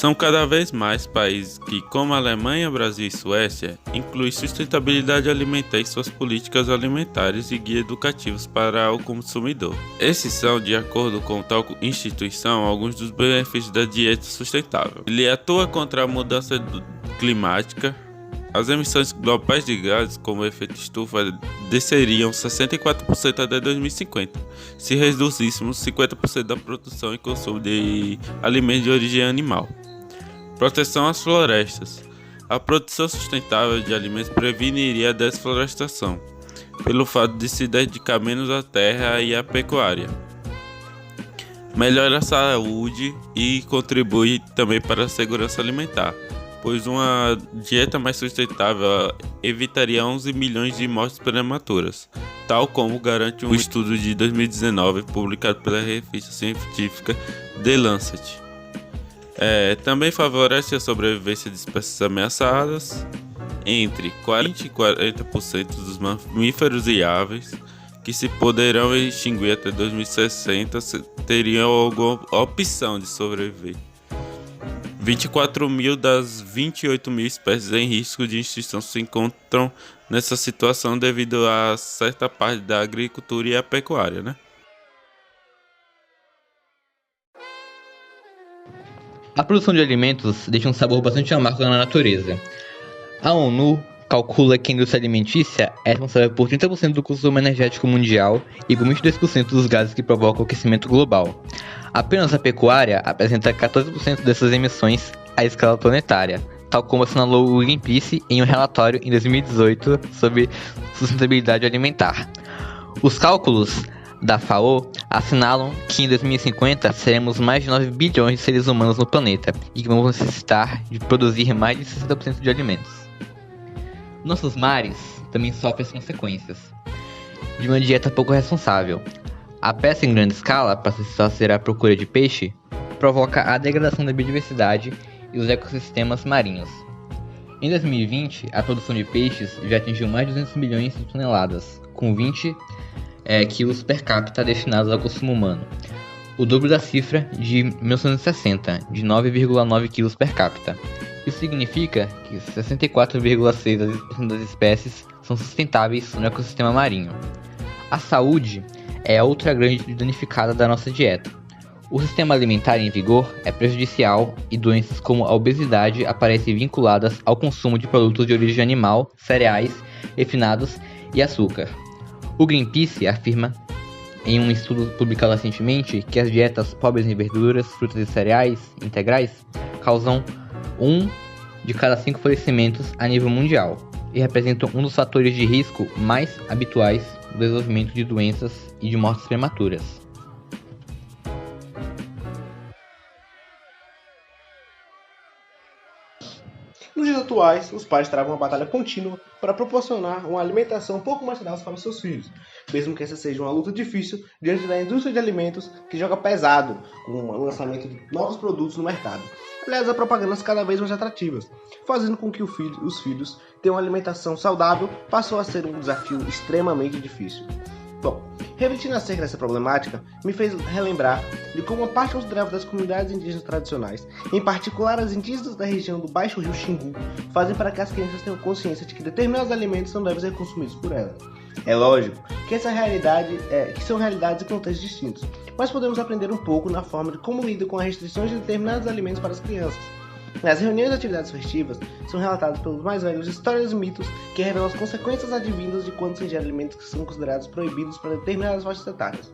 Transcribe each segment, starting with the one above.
São cada vez mais países que, como Alemanha, Brasil e Suécia, incluem sustentabilidade alimentar em suas políticas alimentares e guias educativos para o consumidor. Esses são, de acordo com tal instituição, alguns dos benefícios da dieta sustentável. Ele atua contra a mudança climática. As emissões globais de gases, como o efeito estufa, desceriam 64% até 2050, se reduzíssemos 50% da produção e consumo de alimentos de origem animal. Proteção às florestas. A produção sustentável de alimentos preveniria a desflorestação, pelo fato de se dedicar menos à terra e à pecuária. Melhora a saúde e contribui também para a segurança alimentar, pois uma dieta mais sustentável evitaria 11 milhões de mortes prematuras, tal como garante um estudo de 2019 publicado pela revista científica The Lancet. Também favorece a sobrevivência de espécies ameaçadas. Entre 40% e 40% dos mamíferos e aves que se poderão extinguir até 2060 teriam alguma opção de sobreviver. 24 mil das 28 mil espécies em risco de extinção se encontram nessa situação devido a certa parte da agricultura e a pecuária, né? A produção de alimentos deixa um sabor bastante amargo na natureza. A ONU calcula que a indústria alimentícia é responsável por 30% do consumo energético mundial e por 22% dos gases que provocam o aquecimento global. Apenas a pecuária apresenta 14% dessas emissões à escala planetária, tal como assinalou o Greenpeace em um relatório em 2018 sobre sustentabilidade alimentar. Os cálculos da FAO assinalam que em 2050 seremos mais de 9 bilhões de seres humanos no planeta e que vamos necessitar de produzir mais de 60% de alimentos. Nossos mares também sofrem as consequências de uma dieta pouco responsável. A pesca em grande escala, para satisfazer a procura de peixe, provoca a degradação da biodiversidade e dos ecossistemas marinhos. Em 2020, a produção de peixes já atingiu mais de 200 milhões de toneladas, com 20 quilos per capita destinados ao consumo humano, o dobro da cifra de 1960, de 9,9 quilos per capita. Isso significa que 64,6% das espécies são sustentáveis no ecossistema marinho. A saúde é a outra grande danificada da nossa dieta. O sistema alimentar em vigor é prejudicial e doenças como a obesidade aparecem vinculadas ao consumo de produtos de origem animal, cereais, refinados e açúcar. O Greenpeace afirma em um estudo publicado recentemente que as dietas pobres em verduras, frutas e cereais integrais causam 1 de cada 5 falecimentos a nível mundial e representam um dos fatores de risco mais habituais do desenvolvimento de doenças e de mortes prematuras. Nos dias atuais, os pais travam uma batalha contínua para proporcionar uma alimentação um pouco mais saudável para seus filhos, mesmo que essa seja uma luta difícil diante da indústria de alimentos que joga pesado com o lançamento de novos produtos no mercado. Aliás, há propagandas cada vez mais atrativas, fazendo com que os filhos tenham uma alimentação saudável passou a ser um desafio extremamente difícil. Bom, refletindo acerca dessa problemática, me fez relembrar de como uma parte considerável das comunidades indígenas tradicionais, em particular as indígenas da região do Baixo Rio Xingu, fazem para que as crianças tenham consciência de que determinados alimentos não devem ser consumidos por elas. É lógico que são realidades e contextos distintos, mas podemos aprender um pouco na forma de como lidam com as restrições de determinados alimentos para as crianças. Nas reuniões e atividades festivas, são relatadas pelos mais velhos histórias e mitos que revelam as consequências advindas de quando se ingere alimentos que são considerados proibidos para determinadas faixas etárias,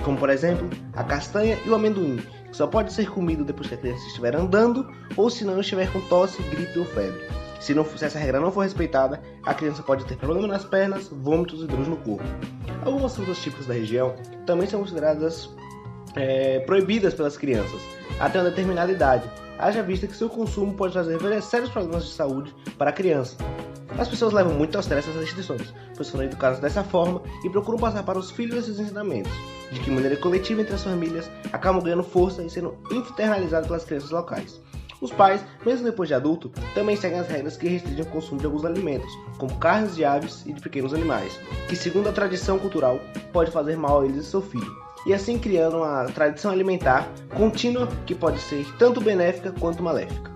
como por exemplo, a castanha e o amendoim, que só pode ser comido depois que a criança estiver andando ou se não estiver com tosse, gripe ou febre. Se essa regra não for respeitada, a criança pode ter problema nas pernas, vômitos e dores no corpo. Algumas frutas típicas da região também são consideradas proibidas pelas crianças, até uma determinada idade, haja vista que seu consumo pode trazer sérios problemas de saúde para a criança. As pessoas levam muito aos essas restrições, pois foram educadas dessa forma e procuram passar para os filhos esses ensinamentos, de que maneira coletiva entre as famílias acabam ganhando força e sendo internalizados pelas crianças locais. Os pais, mesmo depois de adulto, também seguem as regras que restringem o consumo de alguns alimentos, como carnes de aves e de pequenos animais, que segundo a tradição cultural pode fazer mal a eles e seu filho. e assim criando uma tradição alimentar contínua que pode ser tanto benéfica quanto maléfica.